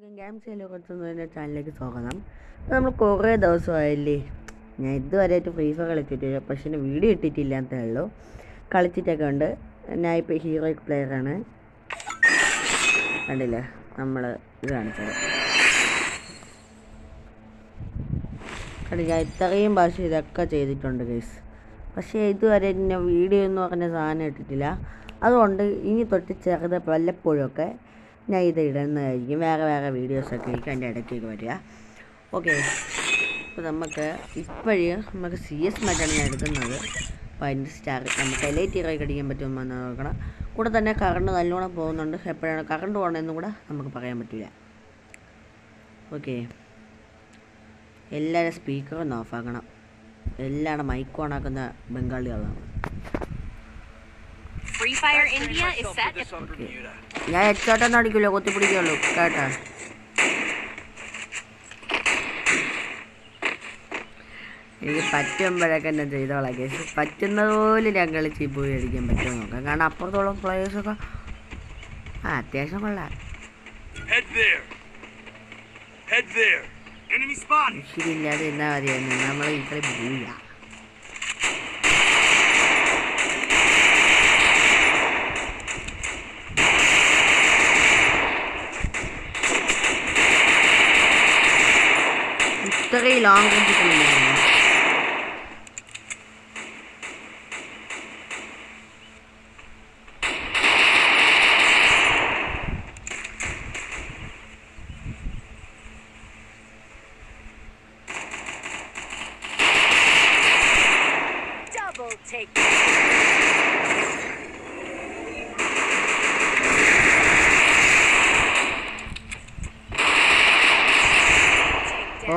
എല്ലാവർക്കും ഗെയിംസിലെ കുറച്ചൊന്നും ചാനലിലേക്ക് സ്വാഗതം. അപ്പോൾ നമ്മൾ കുറേ ദിവസമായില്ലേ, ഞാൻ ഇതുവരെയായിട്ട് ഫ്രീ ഫയർ കളിച്ചിട്ടില്ല, പക്ഷേ വീഡിയോ ഇട്ടിട്ടില്ല എന്നേ ഉള്ളൂ. കളിച്ചിട്ടൊക്കെ ഉണ്ട്. ഞാൻ ഇപ്പോൾ ഹീറോയിക് പ്ലെയറാണ്. കണ്ടില്ലേ, നമ്മൾ ഇത് കാണിച്ചത് കണ്ടി. ഞാൻ ഇത്രയും പ്രാവശ്യം ഇതൊക്കെ ചെയ്തിട്ടുണ്ട് ഗൈസ്, പക്ഷേ ഇതുവരെ ഞാൻ വീഡിയോ എന്ന് പറഞ്ഞ സാധനം ഇട്ടിട്ടില്ല. അതുകൊണ്ട് ഇനി തൊട്ട് ചെറുത് വല്ലപ്പോഴൊക്കെ ഞാൻ ഇത് ഇടുന്നതായിരിക്കും. വേറെ വേറെ വീഡിയോസൊക്കെ ആയിരിക്കും അതിൻ്റെ ഇടയ്ക്കൊക്കെ വരിക. ഓക്കെ, അപ്പോൾ നമുക്ക് നമുക്ക് CS മാറ്റാണ് ഞാൻ എടുക്കുന്നത്. അപ്പോൾ അതിൻ്റെ സ്റ്റാർ നമുക്ക് എലൈറ്റ് ഹീറോയ്ക്ക് അടിക്കാൻ പറ്റുമെന്ന് നോക്കണം. കൂടെ തന്നെ കറണ്ട് നല്ലോണം പോകുന്നുണ്ട്. എപ്പോഴാണ് കറണ്ട് പോകണമെന്നും കൂടെ നമുക്ക് പറയാൻ പറ്റില്ല. ഓക്കെ, എല്ലാവരും സ്പീക്കറൊന്ന് ഓഫാക്കണം. എല്ലാവരുടെ മൈക്ക് ഓണാക്കുന്ന ബംഗാളികളാണ്. ഞാൻ ഹെഡ്ഷോട്ടൊന്നും അടിക്കില്ല, കുത്തിപ്പിടിക്കുള്ളൂ കേട്ടാ. എനിക്ക് പറ്റുമ്പോഴൊക്കെ എന്നെ ചെയ്തോളാം കേസ്. പറ്റുന്നത് പോലെ ഞാൻ കളിച്ച് പോയി അടിക്കാൻ പറ്റുമോ നോക്കാം. കാരണം അപ്പുറത്തോളം പ്ലേയേഴ്സൊക്കെ അത്യാവശ്യം കൊള്ളാം. ശരിയില്ലാതെ എന്നാ മതിയായിരുന്നു, നമ്മൾ ഈ കളി പോയില്ല. ഇത്രയും ലോങ് റേഞ്ച് കളിയാണ്.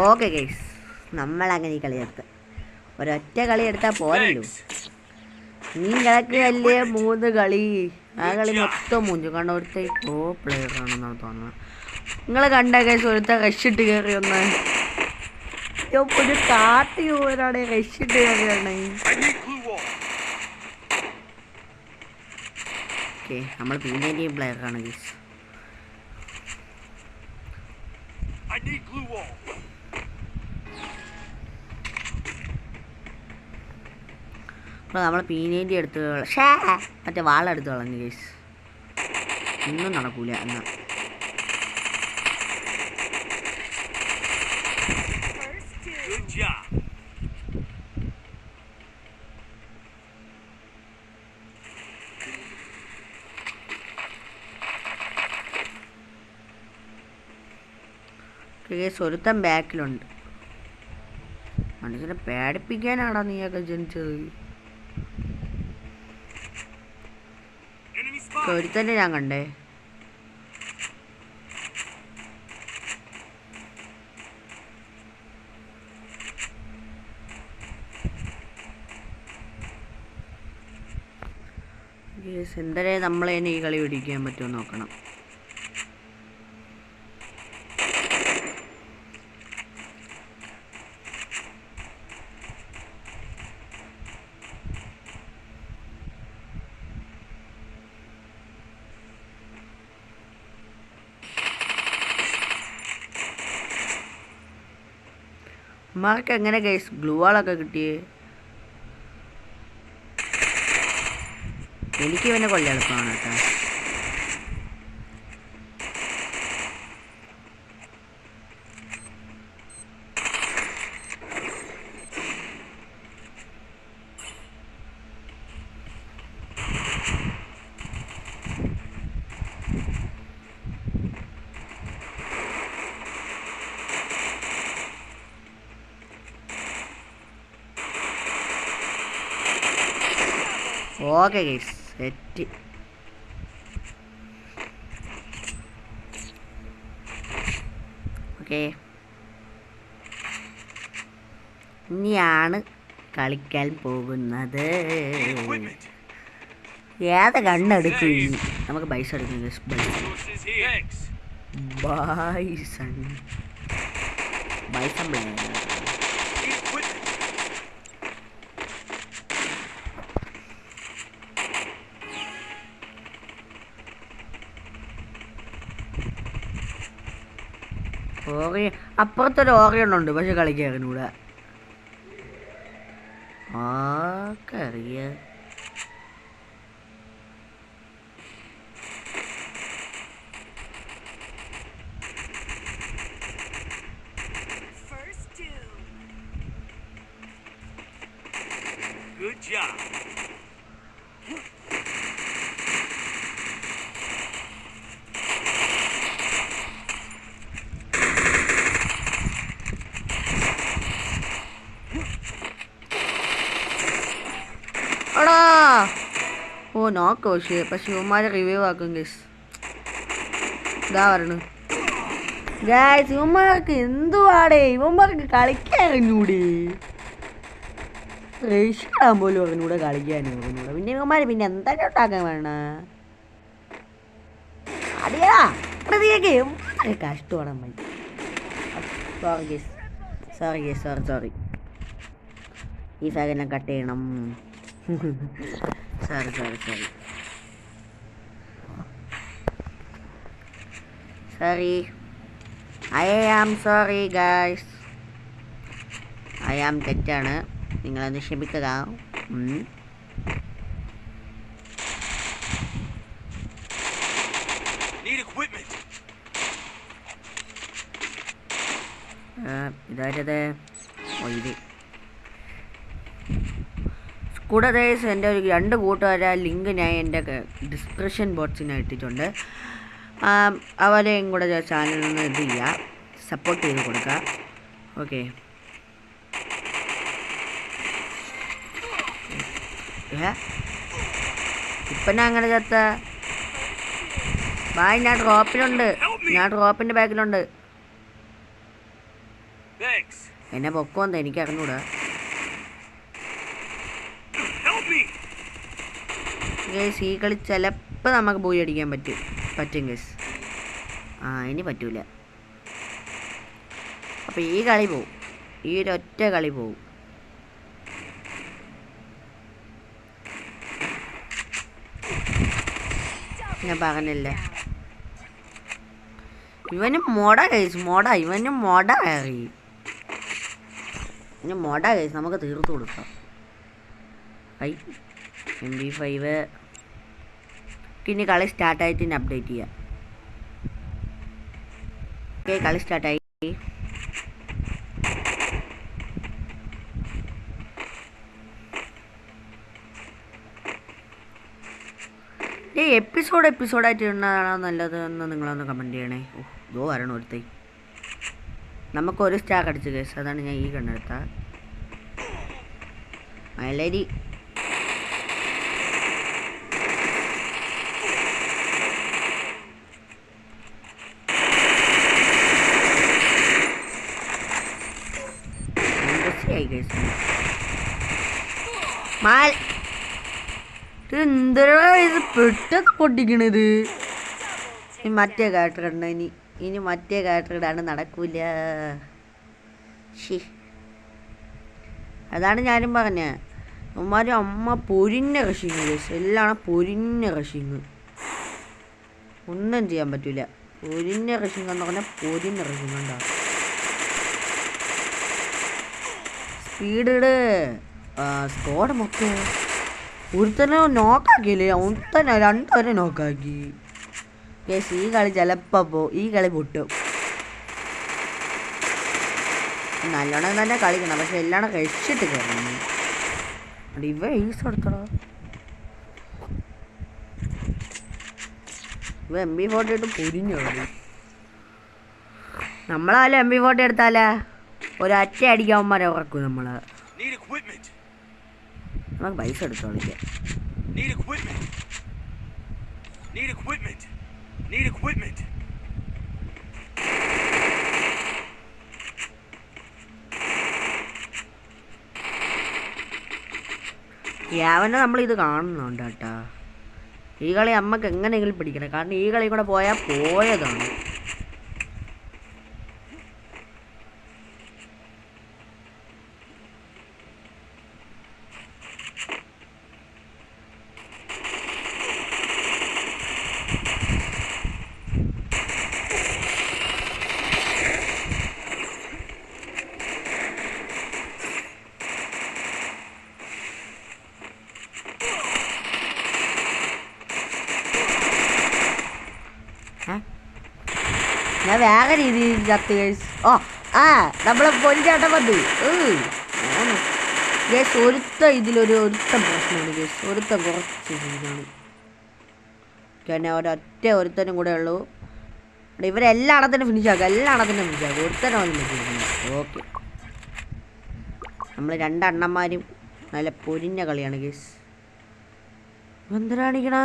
ഓക്കെ ഗൈസ്, നമ്മളങ്ങനെ ഈ കളിയെടുത്ത് ഒരൊറ്റ കളി എടുത്താൽ പോരല്ലോ. നീ കിടക്കുകയല്ലേ 3 കളി. ആ കളി മൊത്തം മൂഞ്ചു. കണ്ട ഒരുത്ത പ്രോ പ്ലെയർ ആണെന്നാണ് തോന്നുന്നത്. നിങ്ങൾ കണ്ട ഗൈസ്, ഒരുത്ത റഷിട്ട് കയറി ഒന്ന് ഒരു കാട്ടി പോരാണ് റഷിട്ട് കയറിയാണ്. ഓക്കെ, നമ്മൾ പിന്നെ പ്ലെയറാണ് ഗൈസ്. അപ്പോൾ നമ്മൾ പീനേൻ്റെ എടുത്ത് മറ്റേ വാളെടുത്ത് കളഞ്ഞു കേസ്. ഒന്നും നടക്കൂല എന്നാ. കേസ് ഒരുത്തൻ ബാക്കിലുണ്ട്. മനുഷ്യനെ പേടിപ്പിക്കാനാടാ നീയൊക്കെ ജനിച്ചത്. ഒരുത്തന്നെ ഞാൻ കണ്ടേ. എന്തരെ നമ്മളെ ഈ കളി പിടിക്കാൻ പറ്റുമോ നോക്കണം. മാർക്ക് എങ്ങനെ ഗൈസ് ഗ്ലൂ വാളൊക്കെ കിട്ടിയേ? എനിക്ക് ഇവനെ കൊല്ല എളുപ്പമാണ് കേട്ടോ. Okay guys, set. ഓക്കെ, ഇനിയാണ് കളിക്കാൻ പോകുന്നത്. ഏത് കണ്ണെടുക്കും നമുക്ക് പൈസ എടുക്കും. Bison player. ഓറി അപ്പുറത്തൊരു ഓറിയുണ്ട്, പക്ഷെ കളിക്കാറിനൂടെ ആർക്കറിയ. Good job. എടാ ഓ നോക്ക് പക്ഷെ ഇവന്മാരെ റിവ്യൂ ആക്കും ഗൈസ്. ഇതാ പറയണു ഗൈസ്, ഇവന്മാർക്ക് എന്തുവാടേ, ഇവന്മാർക്ക് കളിക്കാൻ അറിഞ്ഞൂടെ, റേഷ്യാൻ പോലും അറിഞ്ഞൂടെ, കളിക്കാൻ അറിഞ്ഞൂടെ. പിന്നെ ഇവന്മാര് പിന്നെ എന്തൊക്കെ ഉണ്ടാക്കാൻ വേണ അടിയാ കഷ്ടമാണ് അമ്മ. Sorry guys, sorry guys, sorry. ഈ ഫാഗെല്ലാം കട്ട് ചെയ്യണം. Sorry. I am sorry guys, I am തെറ്റാണ്, നിങ്ങളൊന്ന് ക്ഷമിക്കുക. ഇതായത് ഇത് കൂടാതെ എൻ്റെ ഒരു 2 കൂട്ടുകാരെ ലിങ്ക് ഞാൻ എൻ്റെ ഡിസ്ക്രിപ്ഷൻ ബോക്സിന് ഇട്ടിട്ടുണ്ട്. അവരെയും കൂടെ ചാനലിൽ നിന്ന് ഇത് ചെയ്യുക, സപ്പോർട്ട് ചെയ്ത് കൊടുക്കുക. ഓക്കെ, ഇപ്പം ഞാൻ അങ്ങനെ ചത്ത ബായ്, ഞാൻ ഡ്രോപ്പിൻ്റെ ബാക്കിലുണ്ട്. എന്നെ പൊക്കോന്ന് എനിക്ക് അറിഞ്ഞൂടാ. ഗേസ് ഈ കളി ചിലപ്പോൾ നമുക്ക് പോയി അടിക്കാൻ പറ്റും ഗേസ്. ഇനി പറ്റൂല. അപ്പോൾ ഈ കളി പോവും, ഈ ഒരൊറ്റ കളി പോവും. ഞാൻ പറഞ്ഞില്ലേ, ഇവനും ഗേസ്, ഇവനും കയറി. ഇനി ഗേസ്, നമുക്ക് തീർത്തു കൊടുക്കാം. MP5 ഇനി കളി സ്റ്റാർട്ടായിട്ട് ഇനി അപ്ഡേറ്റ് ചെയ്യാം. ഓക്കെ, കളി സ്റ്റാർട്ടായി. എപ്പിസോഡായിട്ട് ഇടുന്നതാണോ നല്ലത് എന്ന് നിങ്ങളൊന്ന് കമൻറ്റ് ചെയ്യണേ. ഇതോ വരണം ഒരുത്തൈ, നമുക്കൊരു സ്റ്റാർ അടിച്ചു കേസ്, അതാണ് ഞാൻ ഈ കണ്ണെടുത്ത മലരി. എന്തിനാ ഇത് പെട്ടെന്ന് പൊട്ടിക്കണത്? മറ്റേ ക്യാരക്ടർ ഇടണ, ഇനി മറ്റേ ക്യാരക്ടർ ഇടാണ്ട് നടക്കൂല. അതാണ് ഞാനും പറഞ്ഞ, ഉമ്മാരും അമ്മ പൊരിഞ്ഞ റഷിങ്, എല്ലാം പൊരിഞ്ഞ റഷിങ്, ഒന്നും ചെയ്യാൻ പറ്റൂല. പൊരിഞ്ഞ റഷിങ് എന്ന് പറഞ്ഞാൽ പൊരിഞ്ഞ റഷിങ് ഉണ്ടാവും. സ്പീഡ് സ്കോഡ് മൊത്തം ഒരുത്തനെ നോക്കാക്കിയില്ലേ, ഒരുത്തനെ 2 പേരെ നോക്കാക്കി. കേസ് ഈ കളി ചിലപ്പോൾ ഈ കളി പൊട്ടും. നല്ലോണം തന്നെ കളിക്കണം, പക്ഷെ എല്ലാം കഴിച്ചിട്ട് കയറണം. ഇവ ഈസ് എടുത്തടോ, ഇവ MP40 ഇട്ട് പൊരിഞ്ഞു. നമ്മളാലും MP40 എടുത്താലേ ഒരറ്റ അടിക്കാവന്മാരെ ഉറക്കും. നമുക്ക് പൈസ എടുത്ത് കളിക്കാം. യാവനെ നമ്മളിത് കാണുന്നുണ്ട് കേട്ടാ. ഈ കളി അമ്മക്ക് എങ്ങനെയെങ്കിലും പിടിക്കണം, കാരണം ഈ കളി കൂടെ പോയാൽ പോയതാണ്. ഞാൻ വേറെ രീതിയിൽ ചത്ത് ഗൈസ്. ഓ ആ നമ്മളെ പൊലിച്ചാട്ടം വന്നു ഗൈസ്. ഒരുത്തൻ പ്രശ്നമാണ് ഗൈസ്. ഒരുത്തൻ കുറച്ച് സീനാണ്. പിന്നെ ഒരുത്തനും കൂടെ ഉള്ളൂ. ഇവരെല്ലായിടത്തിനും ഫിനിഷാക്കുക. ഒരുത്തനും ഓക്കെ. നമ്മൾ രണ്ടണ്ണന്മാരും നല്ല പൊരിഞ്ഞ കളിയാണ് ഗൈസ്. എന്തിനാണിക്കണ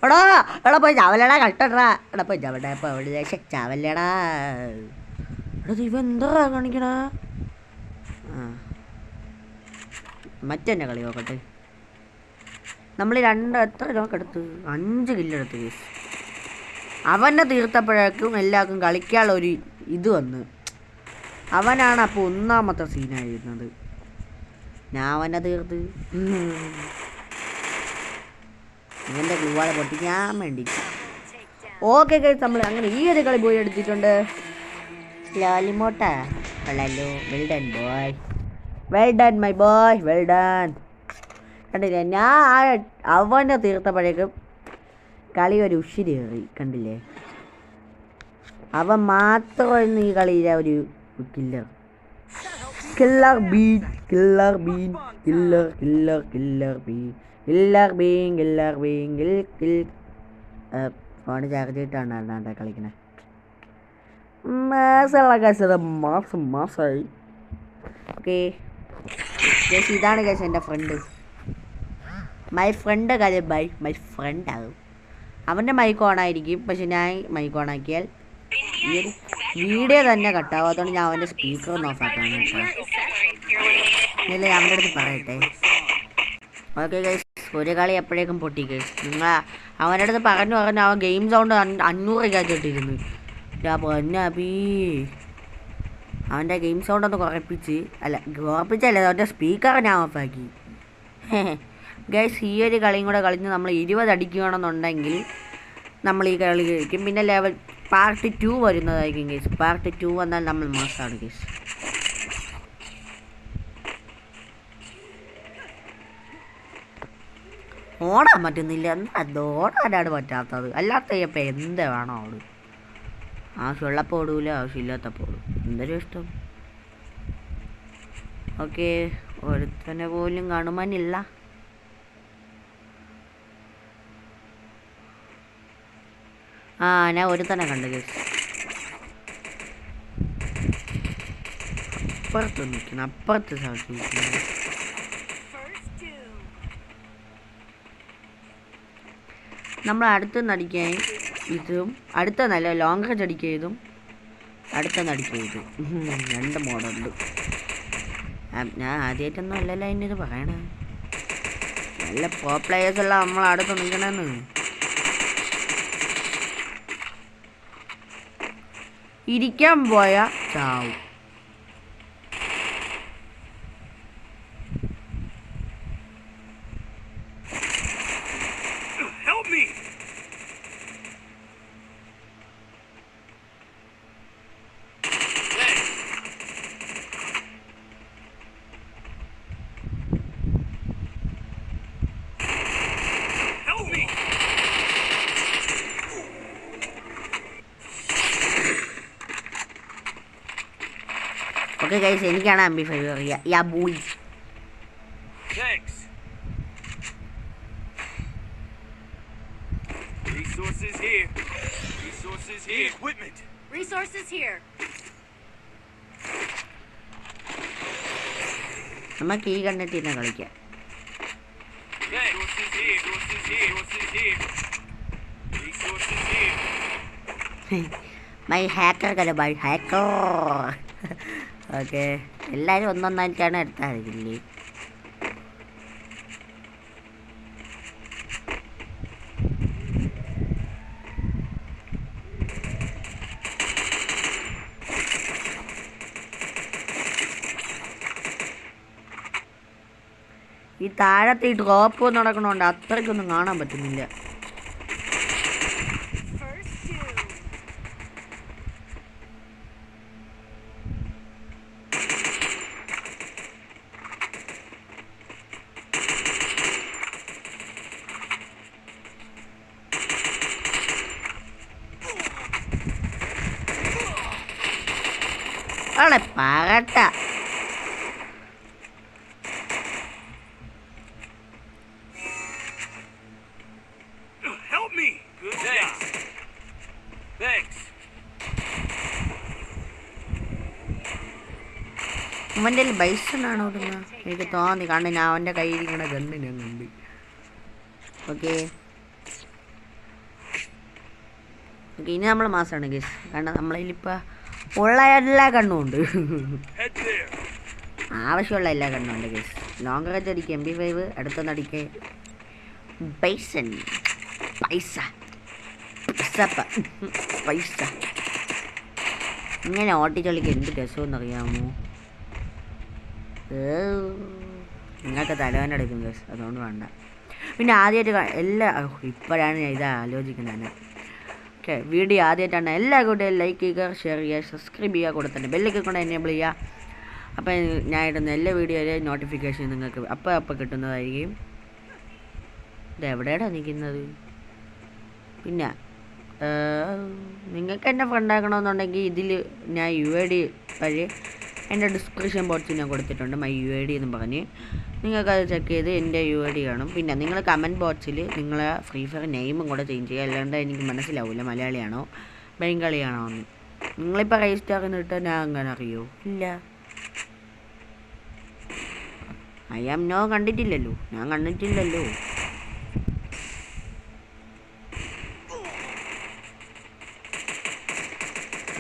എടാ പോയി ചാവല്ലടാ കട്ടടാ. എടാ പോയി ചാവട്ടെ. അപ്പോൾ അവിടെ ചാവല്ലടാ. എടാ ഇവ എന്താ കാണിക്കണ? ആ മറ്റെന്നെ കളി നോക്കട്ടെ. നമ്മൾ എത്ര ലോക്കെടുത്ത് 5 കില്ലെടുത്ത് കേസ്. അവനെ തീർത്തപ്പോഴേക്കും എല്ലാവർക്കും കളിക്കാനുള്ളൊരു ഇത് വന്ന്. അവനാണ് അപ്പോൾ ഒന്നാമത്തെ സീനായിരുന്നത്. ഞാൻ അവനെ തീർത്ത് ഇവൻ്റെ ഗ്ലൂവാളെ പൊട്ടിക്കാൻ വേണ്ടി. ഓക്കെ കേസ്, നമ്മൾ അങ്ങനെ ഈ ഒരു കളി പോയി എടുത്തിട്ടുണ്ട്. ലാലിമോട്ട hello. Well done my boy, well done. കണ്ടില്ലേ, ഞാൻ അവനെ തീർത്തപ്പോഴേക്കും കളി ഒരു ഉഷിരി കയറി. കണ്ടില്ലേ, അവൻ മാത്രമായിരുന്നു ഈ കളിയിലെ ഒരു കില്ലർ. ഫോണ് ചാർജ് ഇട്ടാണ് കളിക്കണേ. മാസമായി. ഓക്കെ ഗൈസ്, ഇതാണ് ഗൈസ് എൻ്റെ ഫ്രണ്ട്. മൈ ഫ്രണ്ട് കാര്യം മൈ ഫ്രണ്ട് ആകും. അവൻ്റെ മൈക്ക് ഓണായിരിക്കും, പക്ഷെ ഞാൻ മൈക്ക് ഓണാക്കിയാൽ ഈ ഒരു വീഡിയോ തന്നെ കട്ടാവും. അതുകൊണ്ട് ഞാൻ അവൻ്റെ സ്പീക്കർ ഒന്ന് ഓഫാക്കാണ് കേട്ടോ. ഇല്ല, ഞാൻ അവൻ്റെ അടുത്ത് പറയട്ടെ. ഓക്കെ ഗൈസ്, ഒരു കളി എപ്പോഴേക്കും പൊട്ടി ഗൈസ്. നിങ്ങൾ അവൻ്റെ അടുത്ത് പറഞ്ഞു അവൻ ഗെയിം സൗണ്ട് 500 ഇട്ടിരുന്നു. അവൻ്റെ ഗെയിം സൗണ്ട് ഒന്ന് കുറപ്പിച്ചല്ല അവൻ്റെ സ്പീക്കർ ഞാൻ ഓഫാക്കി. ഗൈസ്, ഈ ഒരു കളിയും കൂടെ കളിഞ്ഞ് നമ്മൾ 20 അടിക്കുകയാണെന്നുണ്ടെങ്കിൽ നമ്മൾ ഈ കളി കഴിക്കും. പിന്നെ ലെവൽ പാർട്ട് 2 വരുന്നതായിരിക്കും ഗൈസ്. പാർട്ട് 2 വന്നാൽ നമ്മൾ മാസമാണ് ഗൈസ്. ഓടാൻ പറ്റുന്നില്ല. എന്താ ഓടാനാണ് പറ്റാത്തത്? അല്ലാത്ത ഇപ്പം എന്ത് വേണോ ഓട്. ആവശ്യമുള്ളപ്പോൾ ഓടൂല, ആവശ്യമില്ലാത്തപ്പോൾ ഓടും. എന്തൊരു ഇഷ്ടം. ഓക്കെ, ഒരുത്തനെ പോലും കാണുവാനില്ല. ആ ഞാൻ ഒരുത്തനെ കണ്ടു ഗൈസ്. അപ്പുറത്ത് നിൽക്കുന്നു, അപ്പുറത്ത് സാധിക്കുന്നു. നമ്മൾ അടുത്ത് നടിക്കാൻ ഇതും അടുത്ത നല്ല ലോങ് റേഞ്ച് അടിക്കുകയും അടുത്ത നടിക്കുകയും 2 മോഡുണ്ട്. ഞാൻ ആദ്യമായിട്ടൊന്നും അല്ലല്ലോ അതിൻ്റെ പറയണേ. നല്ല പ്രോ പ്ലേയേഴ്സ് എല്ലാം നമ്മൾ അടുത്ത് നിൽക്കണമെന്ന്. ഇരിക്കാൻ പോയ ചാവും. ഓക്കെ ഗൈസ്, എനിക്കാണ് MP5 അറിയാം. യാ ബോയ്. നമുക്ക് ഈ കണ്ടിട്ട് തന്നെ കളിക്കാം. മൈ ഹാക്കർ കല ബൈ ഹാക്കർ. ഓക്കെ, എല്ലാവരും ഒന്നൊന്നായിട്ടാണ് എടുത്തായിരിക്കില്ലേ. ഈ താഴത്തെ ഈ ഡ്രോപ്പ് നടക്കണോണ്ട് അത്രയ്ക്കൊന്നും കാണാൻ പറ്റുന്നില്ല. അവിടെ പറട്ട അവൻ്റെ ബൈസണാണോ ഓടുന്ന എനിക്ക് തോന്നി കാരണം ഞാൻ അവൻ്റെ കയ്യിരിക്കണ ഗണ്ണ് ഞാൻ കണ്ട്. ഓക്കെ ഓക്കെ ഇനി നമ്മൾ മാസമാണ് ഗേസ്. കാരണം നമ്മളതിലിപ്പോൾ ഉള്ള എല്ലാ കണ്ണും ഉണ്ട്, ആവശ്യമുള്ള എല്ലാ കണ്ണും ഉണ്ട് ഗേസ്. ലോങ് റേഞ്ച് അടിക്കുക MP5, അടുത്തൊന്ന് അടിക്കുക ബൈസൺ. പൈസ പൈസ ഇങ്ങനെ ഓട്ടിച്ചൊള്ളിക്ക് എന്ത് രസമെന്നറിയാമോ? നിങ്ങൾക്ക് തലവേദന എടുക്കും ഗേസ്, അതുകൊണ്ട് വേണ്ട. പിന്നെ ആദ്യമായിട്ട് ഇപ്പോഴാണ് ഞാൻ ഇത് ആലോചിക്കുന്നത്. ഓക്കെ വീഡിയോ ആദ്യമായിട്ടാണ് എല്ലാ കൂടെയും ലൈക്ക് ചെയ്യുക, ഷെയർ ചെയ്യുക, സബ്സ്ക്രൈബ് ചെയ്യുക, കൂടെ തന്നെ ബെല്ലൊക്കെ കൊണ്ട് എനേബിൾ ചെയ്യുക. അപ്പോൾ ഞാൻ ഇടുന്ന എല്ലാ വീഡിയോയിലും നോട്ടിഫിക്കേഷൻ നിങ്ങൾക്ക് അപ്പോൾ കിട്ടുന്നതായിരിക്കും. ഇത് എവിടെയാണ് നിൽക്കുന്നത്? പിന്നെ നിങ്ങൾക്ക് എന്നെ ഫ്രണ്ടാക്കണമെന്നുണ്ടെങ്കിൽ ഇതിൽ ഞാൻ UID വഴി എൻ്റെ ഡിസ്ക്രിപ്ഷൻ ബോക്സിൽ ഞാൻ കൊടുത്തിട്ടുണ്ട്, മൈ UID എന്ന് പറഞ്ഞ്. നിങ്ങൾക്കത് ചെക്ക് ചെയ്ത് എൻ്റെ UID കാണും. പിന്നെ നിങ്ങൾ കമൻറ്റ് ബോക്സിൽ നിങ്ങളെ ഫ്രീ ഫയർ നെയിമും കൂടെ ചേഞ്ച് ചെയ്യുക, അല്ലാണ്ട് എനിക്ക് മനസ്സിലാവില്ല മലയാളിയാണോ ബംഗാളിയാണോ എന്ന്. നിങ്ങളിപ്പോൾ രജിസ്റ്റർ എന്നിട്ട് ഞാൻ അങ്ങനെ അറിയോ? ഇല്ല, കണ്ടിട്ടില്ലല്ലോ, ഞാൻ കണ്ടിട്ടില്ലല്ലോ.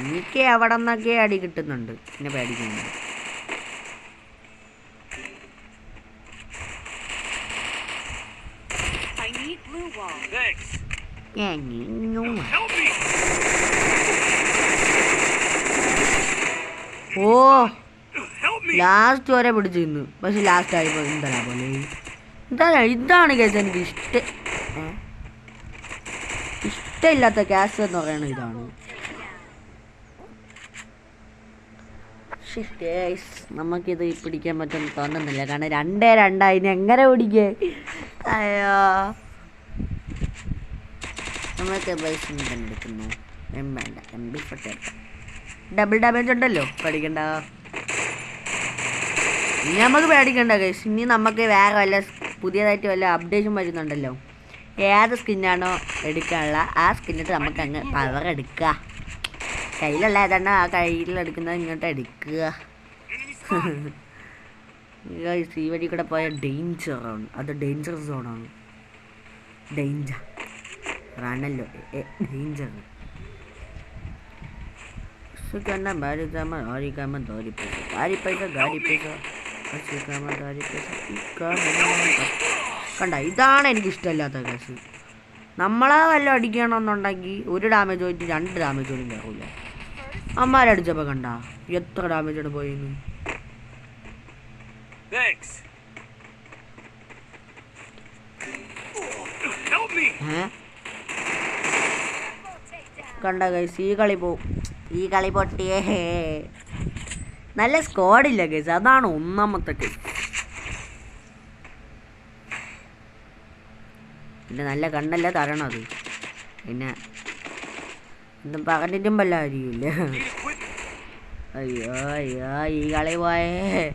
എനിക്ക് അവിടെ നിന്നൊക്കെ അടി കിട്ടുന്നുണ്ട്, പിന്നെ പേടിക്കുന്നുണ്ട്. ഓ ലാസ്റ്റ് വരെ പിടിച്ചു നിന്നു, പക്ഷെ ലാസ്റ്റ് ആയിപ്പോ എന്താ പോലെ ഇതാണ് കേസ് എനിക്ക് ഇഷ്ടമില്ലാത്ത ക്യാഷ് എന്ന് പറയുന്നത് ഇതാണ്. നമുക്കിത് പിടിക്കാൻ പറ്റുമെന്ന് തോന്നുന്നില്ല, കാരണം 2-2 ഇനി എങ്ങനെ പിടിക്കേ? അയ്യോ നമുക്ക് പൈസ തന്നെ എടുക്കുന്നു, വേണ്ട MP40 ഡബിൾ ഡാമേജ് ഉണ്ടല്ലോ, പേടിക്കണ്ട. ഇനി നമുക്ക് പേടിക്കണ്ട ഗൈസ്. ഇനി നമുക്ക് വേറെ വല്ല പുതിയതായിട്ട് വല്ല അപ്ഡേഷൻ വരുന്നുണ്ടല്ലോ. ഏത് സ്കിന്നാണോ എടുക്കാനുള്ള ആ സ്കിന്നിട്ട് നമുക്ക് അങ്ങ് പവർ എടുക്കുക. കയ്യിലുള്ള ഏതാണ്ട് ആ കയ്യിലെടുക്കുന്നത് ഇങ്ങോട്ട് എടുക്കുക. ഈ വഴി കൂടെ പോയ ഡേഞ്ചറാണ്, അത് ഡേഞ്ചർ സോണാണ്. ഡേഞ്ചർ റാണല്ലോ ഡേഞ്ചർ. കണ്ട ഇതാണ് എനിക്ക് ഇഷ്ടമല്ലാത്ത കേസ്. നമ്മളെ വല്ല അടിക്കണമെന്നുണ്ടെങ്കിൽ 1 ഡാമേജ് പോയിട്ട് 2 ഡാമേജ് പോലും കയറില്ല. അമ്മാരടിച്ചപ്പോൾ കണ്ട എത്ര ഡാമേജാണ് പോയെന്ന്. കണ്ട ഗൈസ് ഈ കളി പൊട്ടിയേ. നല്ല സ്ക്വാഡില്ല ഗൈസ്, അതാണ് ഒന്നാമത്തെ കേസ്. പിന്നെ നല്ല കണ്ണല്ല തരണത്, പിന്നെ ഒന്നും പറഞ്ഞിട്ടും വല്ല കാര്യമില്ല. അയ്യോ ഈ കളി പോയേ.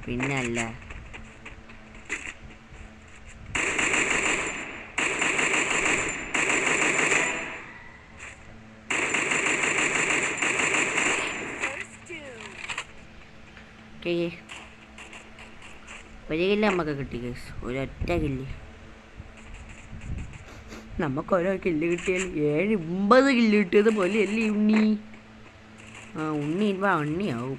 പിന്നല്ല ഒരു കില്ല് നമുക്ക് കിട്ടി ഗൈസ്, ഒരൊറ്റ കില്ല്. നമുക്ക് ഓരോ കില്ല് കിട്ടിയാൽ 9 കില്ല് കിട്ടിയത് പോലെ അല്ലേ ഉണ്ണി? ഉണ്ണി ഇപ്പം ഉണ്ണിയാവും.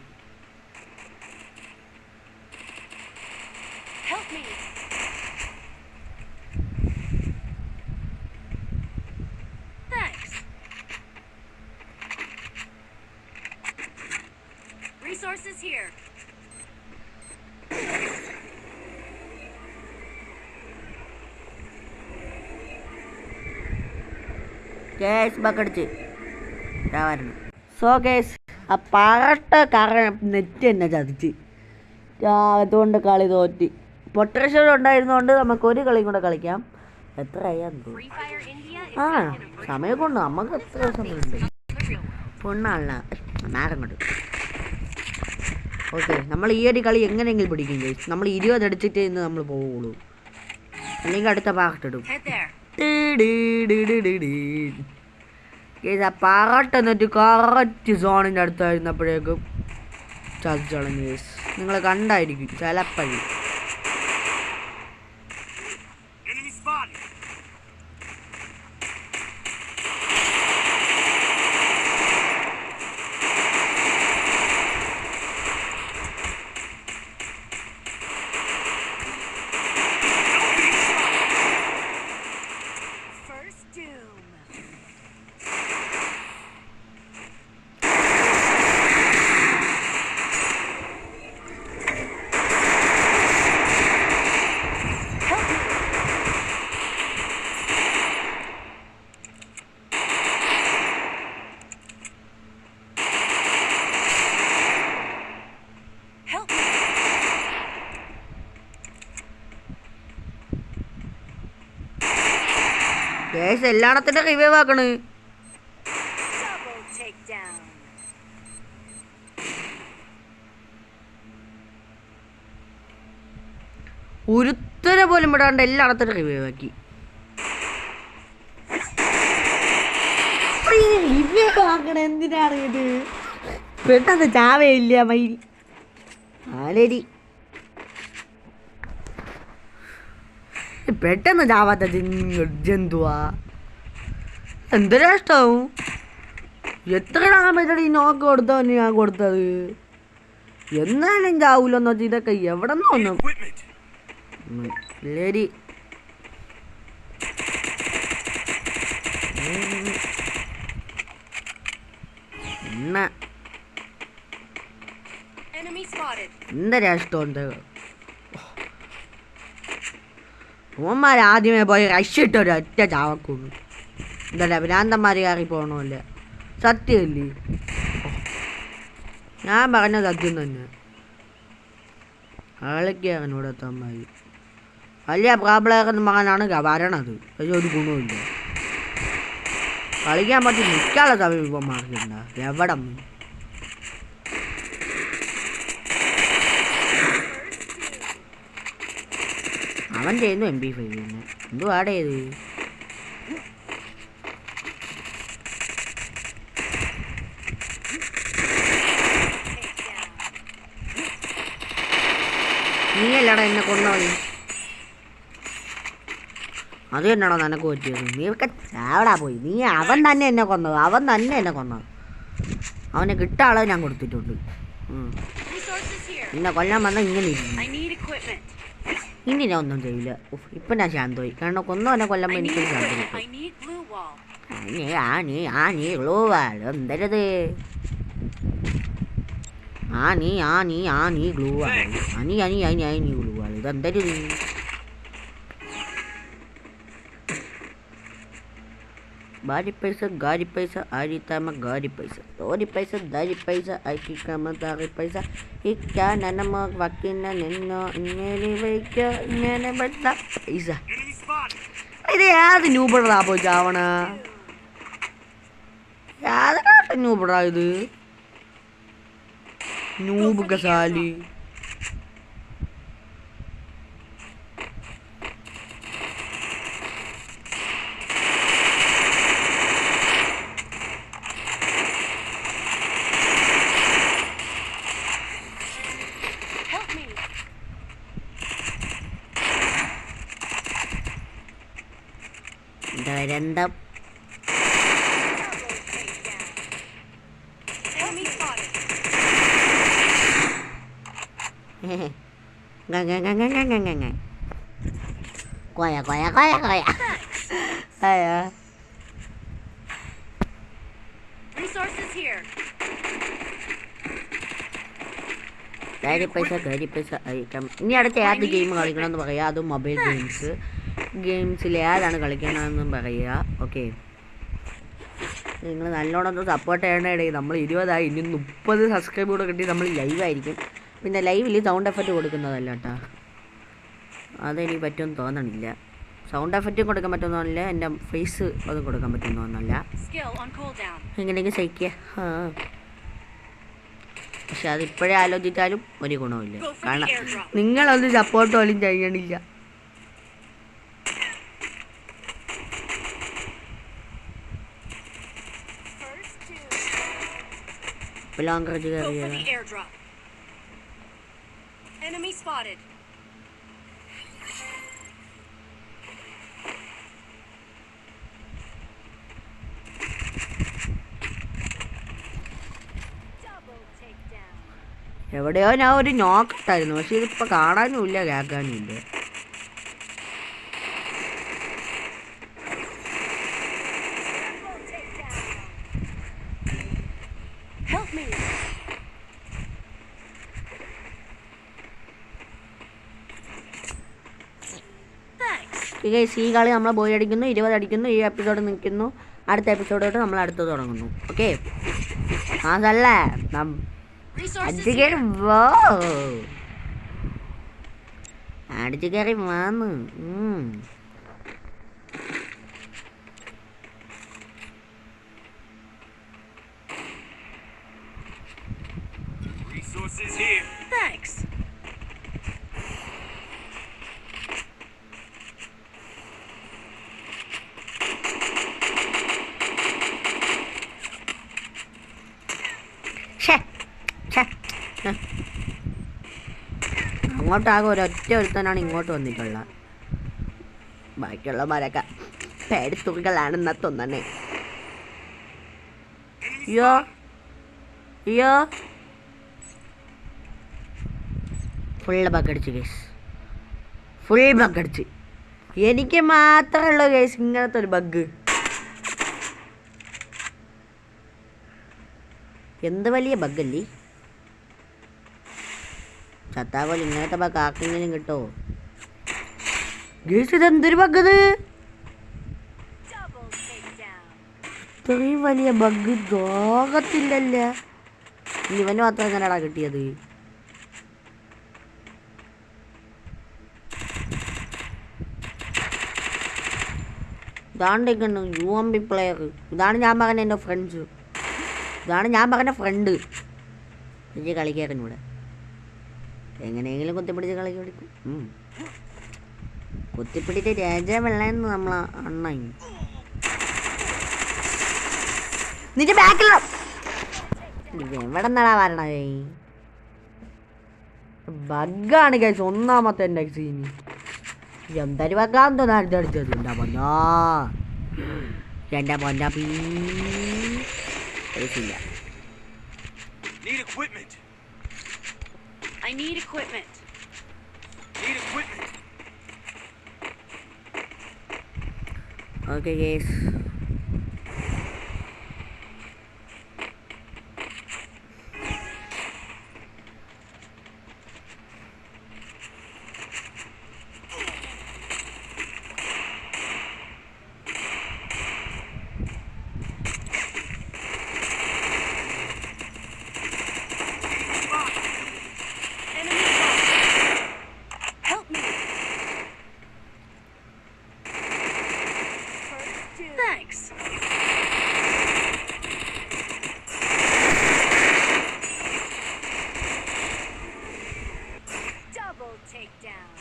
Resources here. കേസ് ബക്കടിച്ച് വരണം. സോ കേസ് ആ പാട്ട കാരണം നെറ്റ് എന്നെ ചതിച്ച്. അതുകൊണ്ട് കളി തോറ്റി. പൊട്ടൻഷ്യൽ ഉണ്ടായിരുന്നതുകൊണ്ട് നമുക്ക് ഒരു കളിയും കൂടെ കളിക്കാം. എത്രയായിരുന്നു Free Fire India is ആ set in a സമയം കൊണ്ട് നമുക്ക് എത്ര സമയമുണ്ട് the real one. പൊണ്ണാണല്ല നേരം കൊണ്ട്. ഓക്കെ, നമ്മൾ ഈ ഒരു കളി എങ്ങനെയെങ്കിലും പിടിക്കും ഗൈസ്. നമ്മൾ 20 അടിച്ചിട്ട് ഇന്ന് നമ്മൾ പോവുള്ളൂ, അല്ലെങ്കിൽ അടുത്ത പാകട്ടിടും. Head there. ഗൈസ് ആ പാകട്ട് എന്നിട്ട് കറക്റ്റ് സോണിൻ്റെ അടുത്തായിരുന്നപ്പോഴേക്കും ചതച്ചളഞ്ഞു ഗൈസ്. നിങ്ങൾ കണ്ടായിരിക്കും ചിലപ്പോഴും. Enemy spotted. First doom. Help me. Guys എല്ലായിടത്തിൻ്റെ റിവൈവ് ആക്കണ്. Double takedown. ഒരുത്തര പോലും വിടാണ്ട് എല്ലായിടത്തിനും റിവൈവ് ആക്കി. റിവൈവ് ആക്കണ എന്തിനാണ് ഇത്? പെട്ടെന്ന് ചാവയില്ല മൈരി ആലേരി. പെട്ടെന്ന് ചാവാത്ത ജന്തുവാ എന്തൊരാ ഇഷ്ടമാവും. എത്ര ഡാമേജാണ് ഈ നോക്ക് കൊടുത്തവന് ഞാൻ കൊടുത്തത്. എന്നാലും ചാവൂലെന്ന് വെച്ചാൽ ഇതൊക്കെ എവിടെ നിന്ന് വന്നു Equipment. പിള്ളേരി. എന്നാ Enemy spotted. എന്തൊരാ ഇഷ്ടമുണ്ട്. ഓന്മാർ ആദ്യമേ പോയി റഷിട്ട് ഒരൊറ്റ ചാവക്കുന്നു. എന്തല്ല ഭ്രാന്തന്മാർ കയറി പോകണമല്ല. സത്യമല്ലേ? ഞാൻ പറഞ്ഞ സത്യം തന്നെ. ആളൊക്കെ അവനോട് എത്താൻ മതി. വലിയ പ്രാബ്ലം മകനാണ് വരണത്. പക്ഷെ ഒരു ഗുണമില്ല. കളിക്കാൻ പറ്റി നിൽക്കാനുള്ള സമയം ഇപ്പം മാറിയിട്ടുണ്ട എവിടെ. അവൻ ചെയ്യുന്നു MP5 തന്നെ. എന്തുവാടെ ഇത്? നീയല്ലടാ എന്നെ കൊന്നവൻ. അത് തന്നെയാണോ നിനക്ക് പറ്റിയത്? നീയൊക്കെ ചാവടാ പോയി. അവൻ തന്നെ എന്നെ കൊന്നത്. അവനെ കിട്ടാളെ ഞാൻ കൊടുത്തിട്ടുണ്ട്. Resources here. എന്നെ കൊല്ലാൻ വന്നാൽ ഇങ്ങനെ ഇരിക്കും. I need equipment. ഇനി ഞാൻ ഒന്നും ചെയ്യില്ല. ഇപ്പം ഞാൻ ശാന്തമായി. കാരണം കൊന്നവനെ കൊല്ലുമ്പോൾ I need എനിക്കൊരു ശാന്തം equipment. കിട്ടും. I need blue wall. എന്തരത്? ഗ്ലൂ ഇതെന്തരത്? ബാരി പൈസ ഗാരി പൈസ ആരിത്താമ ഗാരി പൈസ തോരി പൈസ ദാരി പൈസ ഐക്കിക്കാമ താറി പൈസ ഇക്കാനമ വക്കിന നിന്നോ ഇങ്ങനെ വയ്ക്ക ഇങ്ങനെ പൈസ. Enemy spotted. ഇത് ഏത് ന്യൂബിളാ പോയി ചാവണ? ഏതൊക്കെ ന്യൂബിളാ ഇത്? ന്യൂബ് ഗസാലി. Help me. ദുരന്തം. Double takedown. Enemy spotted. Koya. Ayo. Resources here. Gary പൈസ അയക്കാം. ഇനി അടുത്ത ഏത് ഗെയിം കളിക്കണമെന്ന് പറയുക. അതും മൊബൈൽ ഗെയിംസിൽ ഏതാണ് കളിക്കണമെന്നും പറയുക. ഓക്കെ, നിങ്ങൾ നല്ലോണം ഒന്ന് സപ്പോർട്ട് ചെയ്യണേ. നമ്മൾ 20 ഇനി 30 സബ്സ്ക്രൈബ് കൂടെ കിട്ടി നമ്മൾ ലൈവായിരിക്കും. പിന്നെ ലൈവിൽ സൗണ്ട് എഫക്റ്റ് കൊടുക്കുന്നതല്ല കേട്ടോ, അതെനിക്ക് പറ്റുമെന്ന് തോന്നണില്ല. സൗണ്ട് എഫക്റ്റും കൊടുക്കാൻ പറ്റുമെന്ന് തോന്നില്ല, എൻ്റെ ഫേസ് അതും കൊടുക്കാൻ പറ്റുമെന്ന് തോന്നല്ല. Skill on cooldown. എങ്ങനെയെങ്കിലും സഹിക്കുക. പക്ഷെ അതിപ്പോഴേ ആലോചിച്ചാലും ഒരു ഗുണമില്ല, Go for the കാരണം airdrop. നിങ്ങളൊന്നും സപ്പോർട്ട് പോലും ചെയ്യണില്ല. First two. Longer Go for കയറിയത് the airdrop. Enemy spotted. Double takedown. എവിടെയോ ഞാൻ ഒരു നോക്കിട്ടായിരുന്നു, പക്ഷെ ഇതിപ്പോൾ കാണാനും ഇല്ല കേൾക്കാനും ഇല്ല. Double takedown. Help me. Thanks. ഈ കളി നമ്മൾ പോയി അടിക്കുന്നു, 20 അടിക്കുന്നു, ഈ എപ്പിസോഡ് നിൽക്കുന്നു, അടുത്ത എപ്പിസോഡോട്ട് നമ്മൾ അടുത്ത് തുടങ്ങുന്നു. ഓക്കെ, അതല്ലേ Resources അടിച്ചു here. കയറി വാ, അടിച്ചു കയറി വാന്ന്. Resources here. Thanks. അങ്ങോട്ടാകെ ഒരൊറ്റ ഒരുത്തനാണ് ഇങ്ങോട്ട് വന്നിട്ടുള്ളത്, ബാക്കിയുള്ളവരൊക്കെ പേടിത്തുകളാണെന്നാ തോന്നണേ. അയ്യോ അയ്യോ, ഫുള്ള് ബക്കടിച്ച് കേസ്, ഫുൾ ബക്കടിച്ച്. എനിക്ക് മാത്രമേ ഉള്ളൂ കേസ് ഇങ്ങനത്തെ ഒരു ബഗ്. എന്ത് വലിയ ബഗ്ഗല്ലേ ചത്താപോലെ, ഇങ്ങനത്തെ ബഗ് ആർക്കെങ്കിലും കിട്ടുമോ ഗേസ്? ഇതെന്തൊരു ബഗ്ഗത്, Double takedown. ഇത്രയും വലിയ ബഗ് ലോകത്തില്ലല്ല. ഇവന് മാത്രം എങ്ങനെയാടാ കിട്ടിയത്? ഇതാണ്ടിരിക്കുന്നു UMP പ്ലെയർ. ഇതാണ് ഞാൻ പറഞ്ഞ എൻ്റെ ഫ്രണ്ട്സ്, ഇതാണ് ഞാൻ പറഞ്ഞ ഫ്രണ്ട്. എനിക്ക് കളിക്കായിരുന്നു ഇവിടെ, എങ്ങനെയെങ്കിലും കുത്തിപ്പിടിച്ച് കളി പിടിക്കും. കുത്തിപ്പിടിച്ച് രാജാവെള്ളയെന്ന് നമ്മളെ അണ്ണ നിന്റെ ബാക്കിൽ എവിടെ നിന്നാടാ വരണേ? ബഗ്ഗാണ് കഴിച്ചു ഒന്നാമത്തെ എൻ്റെ സീന്. എന്തൊരു ബഗ്ഗാന്ന് തോന്നാൻ അടിച്ചത്. എൻ്റെ പൊന്നാ, എൻ്റെ പൊന്നാ പീസില്ല. Need equipment. I need equipment. Need equipment. Okay guys, Enemy spotted. Help me. First two. Thanks. Double takedown.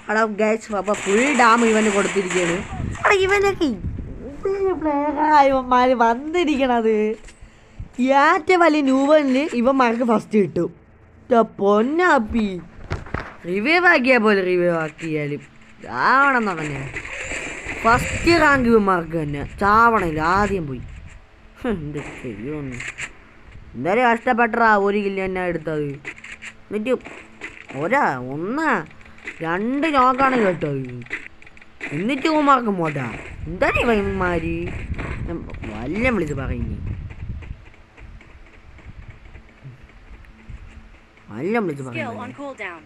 അവിടെ ഗൈസ് അപ്പോൾ ഫുൾ ഡാം ഇവന് കൊടുത്തിരിക്കുകയാണ്. അവിടെ ഇവനൊക്കെ പ്ലെയറായവന്മാർ വന്നിരിക്കണത്. ഏറ്റവും വലിയ ന്യൂവനിൽ ഇവന്മാർക്ക് ഫസ്റ്റ് കിട്ടും. പൊന്നാപ്പി റിവൈവ് ആക്കിയാൽ പോലെ റിവൈവ് ആക്കിയാലും ചാവണം തന്നെ. ഫസ്റ്റ് റാങ്ക് ഇവന്മാർക്ക് തന്നെ ചാവണമില്ല, ആദ്യം പോയി. എന്ത് ചെയ്യുമെന്ന് എന്തായാലും കഷ്ടപ്പെട്ടറാ 1 കിലോ തന്നെ എടുത്തത്. എന്നിട്ട് ഒന്ന് 2 നോക്കാണ് കേട്ടത്. എന്നിട്ട് ഉമാർക്ക് മോട്ടാ എന്താണ് ഇവന്മാര് വല്ല വിളിച്ച് പറയുന്നേ, വല്ല വിളിച്ച് Skill on പറയുന്നത്. cooldown.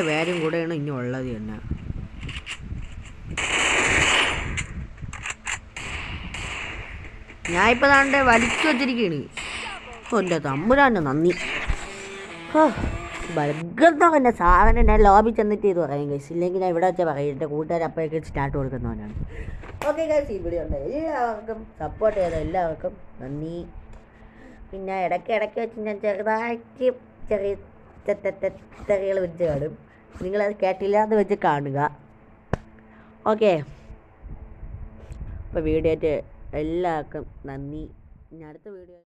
പേരും കൂടെയാണ് ഇനി ഉള്ളത് തന്നെ. ഞാൻ ഇപ്പം താണ്ടെ വലിച്ചു വച്ചിരിക്കുകയാണ്. എൻ്റെ തമ്പുരാൻ്റെ നന്ദി. ബർഗർ എൻ്റെ സാധനം ഞാൻ ലോബി ചെന്നിട്ട് ഇത് പറയും ഗൈസ്. ഇല്ലെങ്കിൽ ഞാൻ ഇവിടെ വെച്ചാൽ പറയും. എൻ്റെ കൂട്ടുകാർ അപ്പോഴേക്ക് സ്റ്റാർട്ട് കൊടുക്കുന്നവനാണ്. ഓക്കെ ഗൈസ്, ഈ വീഡിയോ ഉണ്ട് എല്ലാവർക്കും സപ്പോർട്ട് ചെയ്ത എല്ലാവർക്കും നന്ദി. പിന്നെ ഇടയ്ക്ക് വെച്ച് ഞാൻ ചെറുതായിട്ട് ചെറിയ തെറികൾ വെച്ച് കാണും. നിങ്ങളത് കേട്ടില്ല എന്ന് വെച്ച് കാണുക. ഓക്കെ, അപ്പോൾ വീഡിയോ ആയിട്ട് എല്ലാവർക്കും നന്ദി. ഇനി അടുത്ത വീഡിയോ